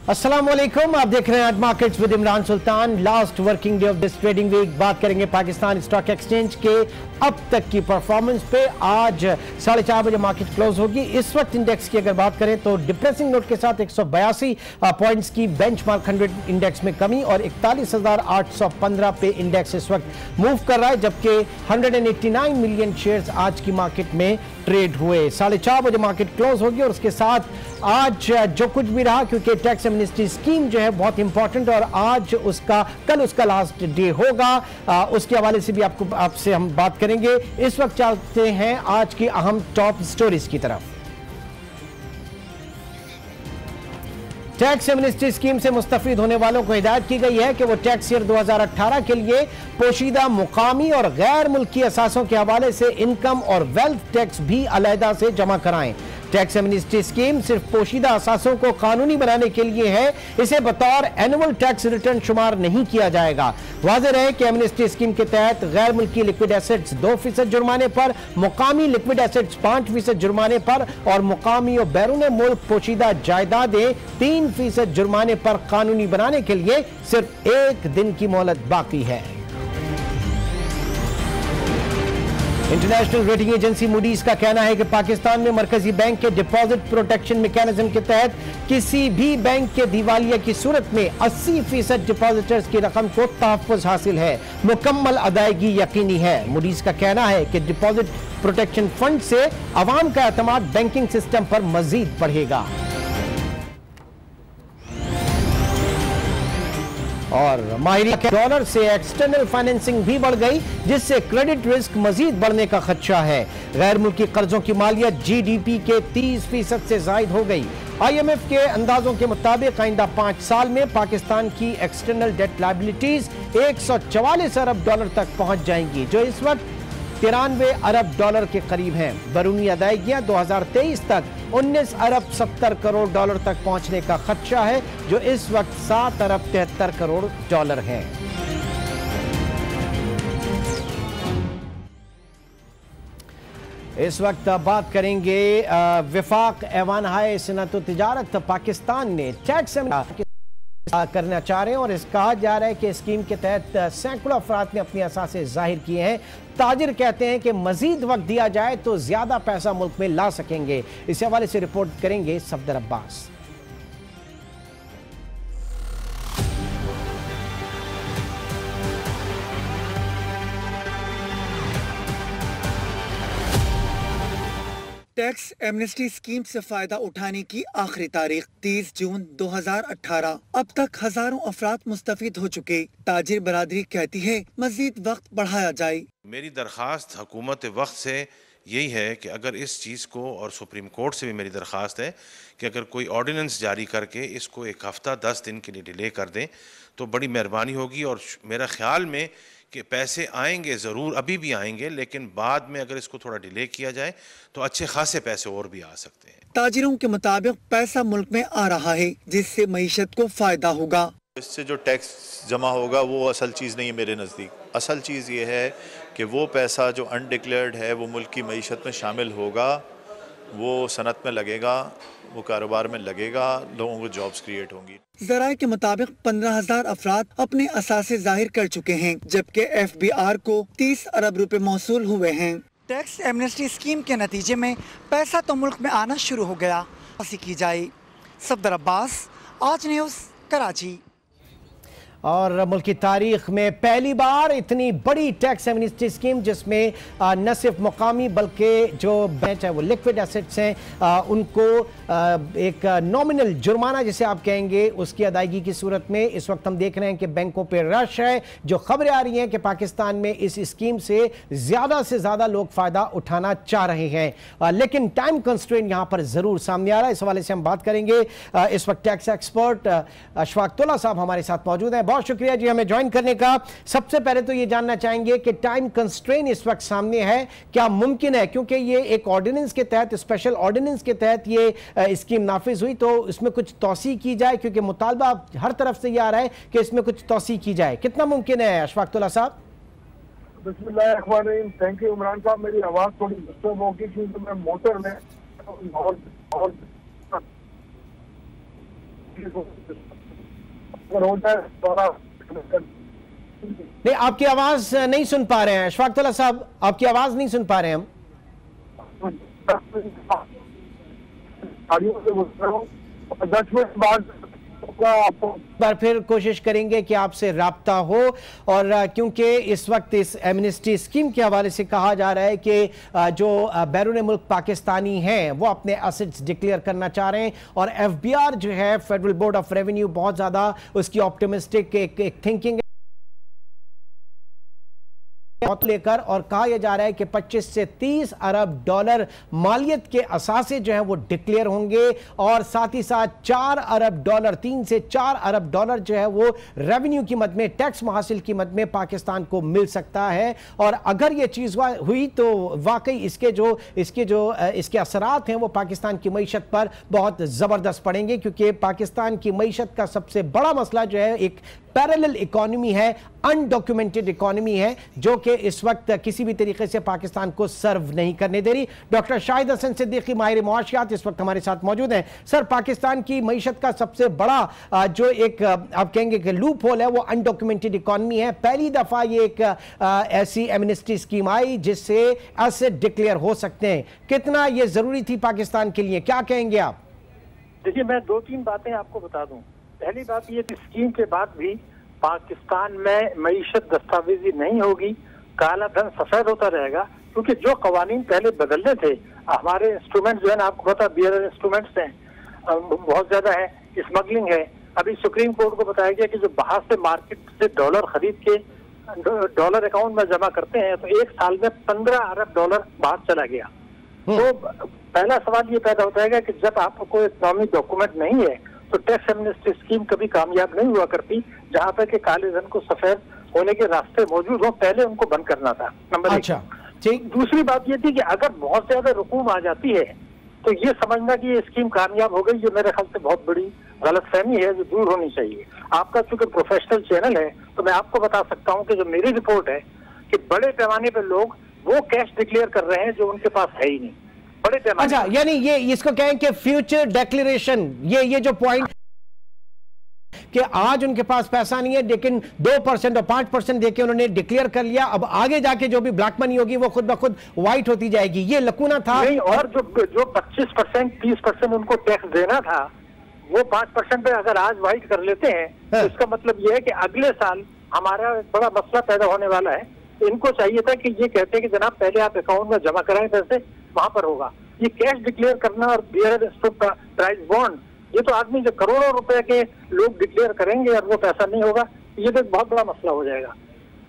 अस्सलामुअलैकुम, आप देख रहे हैं आज markets with Imran Sultan. Last working day of this trading week बात करेंगे पाकिस्तान स्टॉक एक्सचेंज के अब तक की परफॉर्मेंस पे। आज 4:30 बजे मार्केट क्लोज होगी। इस वक्त इंडेक्स की अगर बात करें तो डिप्रेसिंग नोट के साथ 182 पॉइंट्स की बेंचमार्क 100 इंडेक्स में कमी और 41,815 पे इंडेक्स इस वक्त मूव कर रहा है, जबकि 189 मिलियन शेयर्स आज की मार्केट में ट्रेड हुए। 4:30 बजे मार्केट क्लोज होगी और उसके साथ आज जो कुछ भी रहा, क्योंकि टैक्स एमनेस्टी स्कीम जो है बहुत इंपॉर्टेंट और आज कल उसका लास्ट डे होगा, उसके हवाले से भी आपसे हम बात करेंगे। इस वक्त चलते हैं आज की अहम टॉप स्टोरीज की तरफ। टैक्स एमनेस्टी स्कीम से मुस्तफीद होने वालों को हिदायत की गई है कि वो टैक्स ईयर 2018 के लिए पोशीदा मुकामी और गैर मुल्की असासों के हवाले से इनकम और वेल्थ टैक्स भी अलहदा से जमा कराएं। टैक्स एमनेस्टी स्कीम सिर्फ पोशीदा असासों को कानूनी बनाने के लिए है, इसे बतौर एनुअल टैक्स रिटर्न शुमार नहीं किया जाएगा। वाज़ेह रहे कि एमनेस्टी स्कीम के तहत गैर मुल्की लिक्विड एसेट्स 2% जुर्माने पर, मुकामी लिक्विड एसेट्स 5% जुर्माने पर और मुकामी और बैरून मुल्क पोशीदा जायदादें 3% जुर्माने पर कानूनी बनाने के लिए सिर्फ 1 दिन की मोहलत बाकी है। इंटरनेशनल रेटिंग एजेंसी मूडीज का कहना है कि पाकिस्तान में मरकजी बैंक के डिपॉजिट प्रोटेक्शन मैकेनिज्म के तहत किसी भी बैंक के दिवालिया की सूरत में 80% डिपॉजिटर्स की रकम को तहफ़्फ़ुज़ हासिल है, मुकम्मल अदायगी यकीनी है। मूडीज का कहना है कि डिपॉजिट प्रोटेक्शन फंड से अवाम का एतमाद बैंकिंग सिस्टम पर मजीद बढ़ेगा। और माहिरीन डॉलर से एक्सटर्नल फाइनेंसिंग भी बढ़ गई, जिससे क्रेडिट रिस्क मजीद बढ़ने का खदशा है। गैर मुल्की कर्जों की मालियत जीडीपी के 30% से जायद हो गई। IMF के अंदाजों के मुताबिक आइंदा 5 साल में पाकिस्तान की एक्सटर्नल डेट लायबिलिटीज 144 अरब डॉलर तक पहुंच जाएंगी, जो इस वक्त 93 अरब डॉलर के करीब हैं। बैरूनी अदायगियां 2023 तक 19 अरब 70 करोड़ डॉलर तक पहुंचने का खदशा है, जो इस वक्त 7 अरब 73 करोड़ डॉलर हैं। इस वक्त बात करेंगे विफाक ऐवान हाय सनअत व तिजारत पाकिस्तान ने टैक्स करना चाह रहे हैं और कहा जा रहा है कि स्कीम के तहत सैकड़ों अफराद ने अपनी असासे जाहिर किए हैं। ताजिर कहते हैं कि मजीद वक्त दिया जाए तो ज्यादा पैसा मुल्क में ला सकेंगे। इस हवाले से रिपोर्ट करेंगे Safdar Abbas. Tax amnesty scheme से फायदा उठाने की आखिरी तारीख 30 जून 2018। अब तक हजारों अफराद मुस्तफीद हो चुके। ताजिर बरादरी कहती है मजीद वक्त बढ़ाया जाए। मेरी दरख्वास्त हुकूमत वक्त से यही है कि अगर इस चीज़ को, और सुप्रीम कोर्ट से भी मेरी दरख्वास्त है कि अगर कोई ऑर्डिनेंस जारी करके इसको 1 हफ्ता 10 दिन के लिए डिले कर दें तो बड़ी मेहरबानी होगी। और मेरा ख्याल में कि पैसे आएंगे, ज़रूर अभी भी आएंगे, लेकिन बाद में अगर इसको थोड़ा डिले किया जाए तो अच्छे खासे पैसे और भी आ सकते हैं। ताजिरों के मुताबिक पैसा मुल्क में आ रहा है, जिससे मईशत को फायदा होगा। इससे जो टैक्स जमा होगा वो असल चीज़ नहीं है मेरे नज़दीक। असल चीज़ ये है कि वो पैसा जो अनडिक्लेयर्ड है वो मुल्क की मईशत में शामिल होगा, वो सनत में लगेगा, वो कारोबार में लगेगा, लोगों को जॉब्स क्रिएट होंगी। ज़राए के मुताबिक 15,000 अफराद अपने असासे जाहिर कर चुके हैं, जबकि FBR को 30 अरब रुपए मौसूल हुए हैं। टैक्स एमनेस्टी स्कीम के नतीजे में पैसा तो मुल्क में आना शुरू हो गया। ऐसी की जाए। सफदर अब्बास, आज न्यूज़, कराची। और मुल्क की तारीख में पहली बार इतनी बड़ी टैक्स एमनेस्टी स्कीम, जिसमें न सिर्फ मुकामी बल्कि जो बेच है वो लिक्विड एसेट्स हैं, उनको एक नॉमिनल जुर्माना जिसे आप कहेंगे उसकी अदायगी की सूरत में इस वक्त हम देख रहे हैं कि बैंकों पे रश है। जो खबरें आ रही हैं कि पाकिस्तान में इस स्कीम से ज़्यादा लोग फ़ायदा उठाना चाह रहे हैं, लेकिन टाइम कंस्ट्रेंट यहाँ पर ज़रूर सामने आ रहा है। इस हवाले से हम बात करेंगे। इस वक्त टैक्स एक्सपर्ट अशफाक तोला साहब हमारे साथ मौजूद हैं। बहुत शुक्रिया जी हमें ज्वाइन करने का। सबसे पहले तो ये जानना चाहेंगे कि टाइम कंस्ट्रेंट इस वक्त सामने है, क्या मुमकिन है, क्योंकि ये एक ऑर्डिनेंस के तहत, स्पेशल ऑर्डिनेंस के तहत ये स्कीम नाफिज हुई, तो इसमें कुछ तौसी की जाए, क्योंकि मुतालबा हर तरफ से ये आ रहा है कि इसमें कुछ तौसी की जाए। कितना मुमकिन है अशफाक तोला साहब? बिस्मिल्लाहिर्रहमानिर्रहीम। थैंक यू इमरान साहब। मेरी आवाज़ थोड़ी डिस्टर्ब होगी क्योंकि मैं मोटर में अगर हो जाए तो नहीं, आपकी आवाज नहीं सुन पा रहे हैं अशफाकतुल्लाह साहब, आपकी आवाज नहीं सुन पा रहे हैं हम। दस मिनट बाद बार फिर कोशिश करेंगे कि आपसे राब्ता हो। और क्योंकि इस वक्त इस एमनेस्टी स्कीम के हवाले से कहा जा रहा है कि जो बैरून मुल्क पाकिस्तानी हैं वो अपने एसेट्स डिक्लेयर करना चाह रहे हैं, और एफबीआर जो है फेडरल बोर्ड ऑफ रेवेन्यू बहुत ज़्यादा उसकी ऑप्टिमिस्टिक एक थिंकिंग लेकर, और कहा यह जा रहा है कि 25 से 30 अरब डॉलर मालियत के असासे जो है वो डिक्लेयर होंगे, और साथ ही साथ 4 अरब डॉलर 3 से 4 अरब डॉलर जो है वो रेवेन्यू की मद में, टैक्स मुहासिल की मद में पाकिस्तान को मिल सकता है। और अगर ये चीज़ हुई तो वाकई इसके असरात हैं वो पाकिस्तान की मईशत पर बहुत ज़बरदस्त पड़ेंगे, क्योंकि पाकिस्तान की मईशत का सबसे बड़ा मसला जो है एक पैरेलल इकोनॉमी है, अनडॉक्यूमेंटेड इकोनॉमी है, जो कि इस वक्त किसी भी तरीके से पाकिस्तान को सर्व नहीं करने दे रही। डॉक्टर शाहिद हसन सिद्दीकी माहिर मुआशियात इस वक्त हमारे साथ मौजूद हैं। सर, पाकिस्तान की मईशत का सबसे बड़ा जो एक आप कहेंगे कि लूप होल है वो अनडॉक्यूमेंटेड इकोनॉमी है। पहली दफा ये एक ऐसी एमनेस्टी स्कीम आई जिससे एसेट डिक्लेयर हो सकते हैं। कितना ये जरूरी थी पाकिस्तान के लिए, क्या कहेंगे आप? देखिए, मैं 2-3 बातें आपको बता दूं। पहली बात ये कि स्कीम के बाद भी पाकिस्तान में मईशत दस्तावेजी नहीं होगी, काला धन सफेद होता रहेगा, क्योंकि जो कवानीन पहले बदलने थे, हमारे इंस्ट्रूमेंट जो है ना, आपको पता बियर इंस्ट्रूमेंट्स हैं बहुत ज्यादा है, स्मगलिंग है। अभी सुप्रीम कोर्ट को बताया गया कि जो बाहर से मार्केट से डॉलर खरीद के डॉलर अकाउंट में जमा करते हैं तो एक साल में 15 अरब डॉलर बाहर चला गया। तो पहला सवाल ये पैदा होता है कि जब आपको कोई इकोनॉमिक डॉक्यूमेंट नहीं है तो टैक्स एमनेस्टी स्कीम कभी कामयाब नहीं हुआ करती, जहाँ पे कि काले धन को सफेद होने के रास्ते मौजूद हो, पहले उनको बंद करना था। नंबर अच्छा, ठीक। दूसरी बात ये थी कि अगर बहुत ज्यादा रकूम आ जाती है तो ये समझना कि ये स्कीम कामयाब हो गई, ये मेरे ख्याल से बहुत बड़ी गलतफहमी है जो दूर होनी चाहिए। आपका चूंकि प्रोफेशनल चैनल है तो मैं आपको बता सकता हूँ कि जो मेरी रिपोर्ट है कि बड़े पैमाने पर लोग वो कैश डिक्लेयर कर रहे हैं जो उनके पास है ही नहीं, बड़े पैमाने। अच्छा, यानी ये इसको कहें कि फ्यूचर डिक्लेरेशन, ये जो पॉइंट कि आज उनके पास पैसा नहीं है लेकिन 2% और 5% देके उन्होंने डिक्लेयर कर लिया, अब आगे जाके जो भी ब्लैक मनी होगी वो खुद ब खुद व्हाइट होती जाएगी, ये लकूना था नहीं। और जो 25% 30% उनको टैक्स देना था वो 5% पे अगर आज व्हाइट कर लेते हैं तो इसका मतलब ये है कि अगले साल हमारा बड़ा मसला पैदा होने वाला है। इनको चाहिए था कि ये कहते हैं कि जनाब पहले आप अकाउंट में जमा कराएं पैसे, वहां पर होगा। ये कैश डिक्लेयर करना और बियर प्राइस बॉन्ड, ये तो आदमी जो करोड़ों रुपए के लोग डिक्लेयर करेंगे और वो पैसा नहीं होगा, ये तो एक बहुत बड़ा मसला हो जाएगा।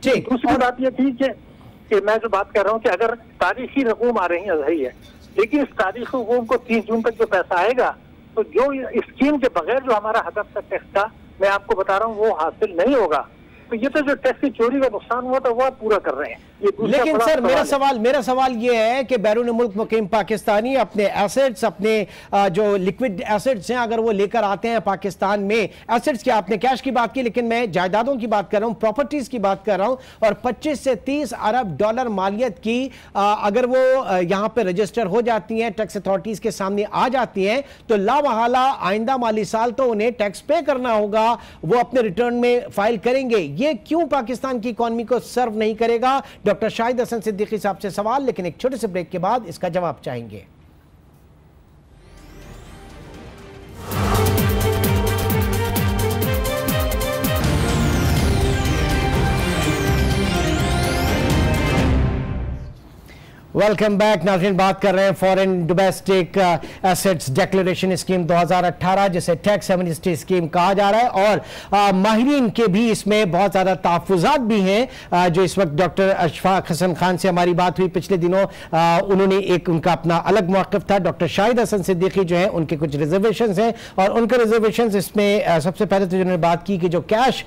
दूसरी बात ये थी कि मैं जो बात कर रहा हूँ कि अगर तारीखी रकूम आ रही है सही है, लेकिन इस तारीखी रकूम को 30 जून तक जो पैसा आएगा तो जो स्कीम के बगैर जो हमारा हदफ था टैक्स का, मैं आपको बता रहा हूँ वो हासिल नहीं होगा। तो ये तो जो टैक्स की चोरी का नुकसान हुआ था वो पूरा कर रहे हैं। लेकिन सर मेरा सवाल ये है कि बैरून मुल्क मुकीम पाकिस्तानी अपने एसेट्स, अपने जो लिक्विड एसेट्स हैं, अगर वो लेकर आते हैं पाकिस्तान में, एसेट्स क्या, आपने कैश की बात की लेकिन मैं जायदादों की बात कर रहा हूँ, प्रॉपर्टीज की बात कर रहा हूँ, और 25 से 30 अरब डॉलर मालियत की अगर वो यहाँ पे रजिस्टर हो जाती हैं, टैक्स अथॉरिटीज के सामने आ जाती हैं, तो लावाहला आइंदा माली साल तो उन्हें टैक्स पे करना होगा, वो अपने रिटर्न में फाइल करेंगे। ये क्यों पाकिस्तान की इकोनॉमी को सर्व नहीं करेगा? डॉक्टर शाहिद हसन सिद्दीकी साहब से सवाल, लेकिन एक छोटे से ब्रेक के बाद इसका जवाब चाहेंगे। Welcome back. नाज़रीन, बात कर रहे हैं foreign domestic assets declaration scheme 2018 जिसे टैक्स एमनेस्टी स्कीम कहा जा रहा है, और माहिरीन के भी इसमें बहुत ज़्यादा तहफ़्फ़ुज़ात भी हैं। जो इस वक्त डॉक्टर अशफाक हसन खान से हमारी बात हुई पिछले दिनों, उन्होंने एक उनका अपना अलग मौक़िफ़ था। डॉक्टर शाहिद हसन सिद्दीकी जो हैं उनके कुछ रिजर्वेशंस हैं, और उनके रिजर्वेशंस इसमें सबसे पहले तो उन्होंने बात की कि जो कैश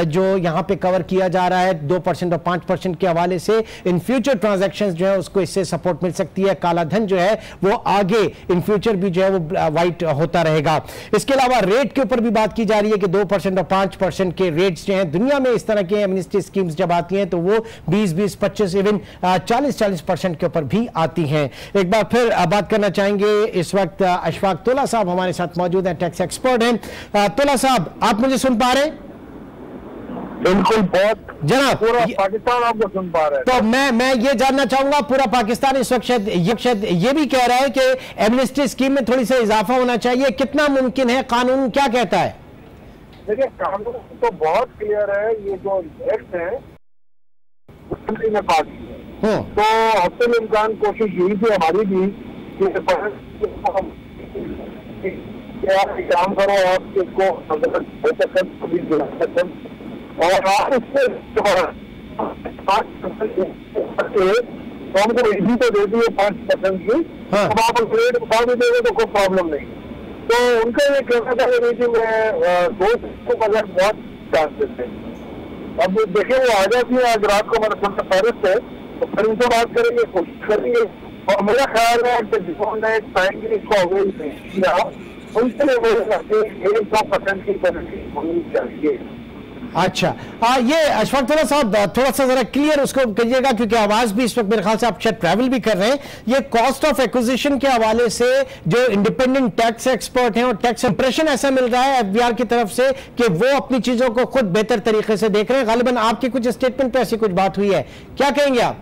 जो यहाँ पे कवर किया जा रहा है 2% और 5% के हवाले से, इन फ्यूचर ट्रांजेक्शंस जो है उसको उसको इससे सपोर्ट मिल सकती है। काला धन जो है वो आगे इन फ्यूचर भी जो है वो वाइट होता रहेगा। इसके अलावा रेट के ऊपर भी बात की जा रही है कि 2% और 5% के रेट्स जो हैं दुनिया में इस तरह के एमनेस्टी स्कीम्स जब आती हैं तो वो 20-20, 25, इवन 40-40% के ऊपर भी आती हैं। एक बार फिर बात करना चाहेंगे, इस वक्त अशफाक तोला साहब हमारे साथ मौजूद हैं, टैक्स एक्सपर्ट हैं। तोला साहब, आप मुझे सुन पा रहे हैं? बिल्कुल, बहुत जनाब, पूरा पाकिस्तान आपको सुन पा रहा है। तो मैं ये जानना चाहूंगा, पूरा पाकिस्तान इस वक्त शायद ये भी कह रहा है कि एमनेस्टी स्कीम में थोड़ी सा इजाफा होना चाहिए, कितना मुमकिन है? कानून क्या कहता है? देखिए, कानून तो बहुत क्लियर है। ये जो एक्ट है मुख्यमंत्री ने पास किया, तो हफ्ते इम्कान कोशिश यही थी हमारी भी कि काम करो और इसको और आप इससे 5% तो हमको इसी तो देती है 5% की। अब आप रेट उठा भी देंगे तो कोई प्रॉब्लम नहीं। तो उनका ये कहना था कि मैं 2% बहुत चांसेस है। अब देखिए, वो आ जाती है आज रात को, मैंने सुना पैरिस से, तो फिर उनसे बात करेंगे, कोशिश करेंगे। और मेरा ख्याल है कि जिन्होंने टाइम की इसको अवेल किया उनसे 100% की पेनल्टी होनी चाहिए। अच्छा, ये अशफाक तोला साहब थोड़ा सा जरा क्लियर उसको कहिएगा, क्योंकि आवाज भी इस वक्त मेरे ख्याल से आप शायद ट्रैवल भी कर रहे हैं। ये कॉस्ट ऑफ एक्विजिशन के हवाले से जो इंडिपेंडेंट टैक्स एक्सपर्ट हैं और टैक्स इंप्रेशन ऐसा मिल रहा है एफबीआर की तरफ से कि वो अपनी चीजों को खुद बेहतर तरीके से देख रहे हैं। गालिबन आपके कुछ स्टेटमेंट पे ऐसी कुछ बात हुई है, क्या कहेंगे आप?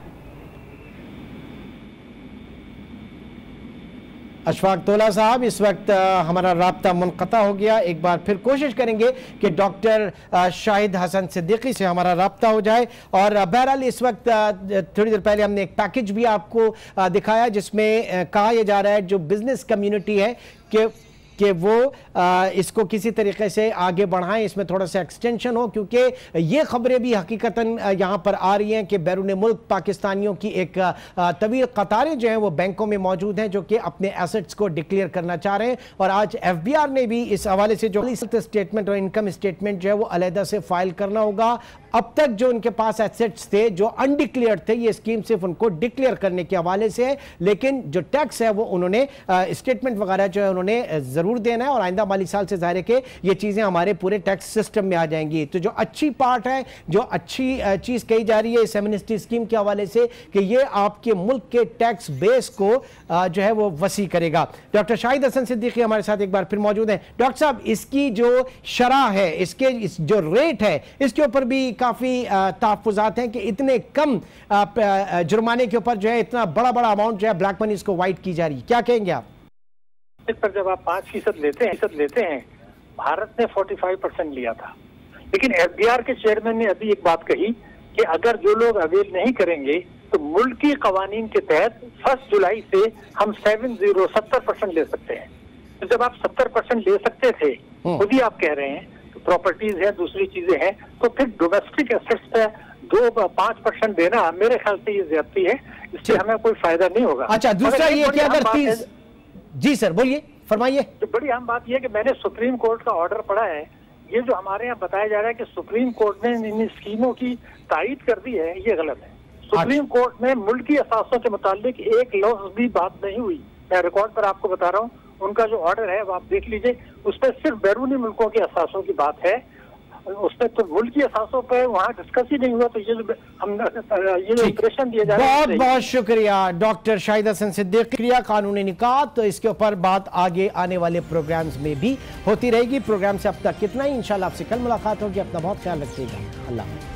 अशफाक तोला साहब, इस वक्त हमारा राब्ता मुनक़ता हो गया। एक बार फिर कोशिश करेंगे कि डॉक्टर शाहिद हसन सिद्दीकी से हमारा राब्ता हो जाए। और बहरहाल इस वक्त थोड़ी देर पहले हमने एक पैकेज भी आपको दिखाया जिसमें कहा यह जा रहा है जो बिजनेस कम्युनिटी है कि वो इसको किसी तरीके से आगे बढ़ाएं, इसमें थोड़ा सा एक्सटेंशन हो, क्योंकि ये खबरें भी हकीकतन यहाँ पर आ रही हैं कि बैरून मुल्क पाकिस्तानियों की एक तवील कतारें जो हैं वो बैंकों में मौजूद हैं जो कि अपने एसेट्स को डिक्लेयर करना चाह रहे हैं। और आज एफबीआर ने भी इस हवाले से जो स्टेटमेंट और इनकम स्टेटमेंट जो है वो अलहदा से फाइल करना होगा। अब तक जो उनके पास एसेट्स थे जो अनडिक्लेयर्ड थे, ये स्कीम सिर्फ उनको डिक्लेयर करने के हवाले से है, लेकिन जो टैक्स है वो उन्होंने स्टेटमेंट वगैरह जो है उन्होंने जरूर देना है। और आइंदा माली साल से जाहिर है कि ये चीजें हमारे पूरे टैक्स सिस्टम में आ जाएंगी। तो जो अच्छी पार्ट है, जो अच्छी चीज कही जा रही है इस एमनेस्टी स्कीम के हवाले से कि ये आपके मुल्क के टैक्स बेस को जो है वो वसी करेगा। डॉक्टर शाहिद हसन सिद्दीकी हमारे साथ एक बार फिर मौजूद हैं। डॉक्टर साहब, इसकी जो शरह है, इसके जो रेट है, इसके ऊपर भी काफी तहफ्फुज़ात हैं कि इतने कम जुर्माने के ऊपर जो है इतना बड़ा अमाउंट जो है ब्लैक मनी इसको वाइट की जा रही है, क्या कहेंगे आप? इस पर जब आप 5% लेते हैं, भारत ने 45% लिया था। लेकिन एफबीआर के चेयरमैन ने अभी एक बात कही कि अगर जो लोग अवेल नहीं करेंगे तो मुल्की कवानीन के तहत 1 जुलाई से हम 70% ले सकते हैं। तो जब आप 70% ले सकते थे, खुद ही आप कह रहे हैं, प्रॉपर्टीज है, दूसरी चीजें हैं, तो फिर डोमेस्टिक एसेट्स पे 2-5% देना मेरे ख्याल से ये ज्यादती है, इससे हमें कोई फायदा नहीं होगा। अच्छा, दूसरा ये कि अगर 30 जी सर बोलिए, फरमाइए। तो बड़ी अहम बात यह है कि मैंने सुप्रीम कोर्ट का ऑर्डर पढ़ा है। ये जो हमारे यहाँ बताया जा रहा है कि सुप्रीम कोर्ट ने इन स्कीमों की तायीद कर दी है, ये गलत है। सुप्रीम कोर्ट में मुल्की असासों के मुतालिक एक लफ्ज भी बात नहीं हुई। मैं रिकॉर्ड पर आपको बता रहा हूँ, उनका जो ऑर्डर है वो आप देख लीजिए, उस पर सिर्फ बैरूनी मुल्कों के असासों की बात है, उसमें तो मुल्की असासों पे वहाँ डिस्कस ही नहीं हुआ। तो ये जो इंप्रेशन दिया जा रहा है। बहुत बहुत शुक्रिया डॉक्टर शाहिद हसन सिद्दीकी। कानूनी निकात, तो इसके ऊपर बात आगे आने वाले प्रोग्राम्स में भी होती रहेगी। प्रोग्राम से अब तक कितना ही, इंशाल्लाह आपसे कल मुलाकात होगी। अपना बहुत ख्याल रखिएगा। अल्लाह।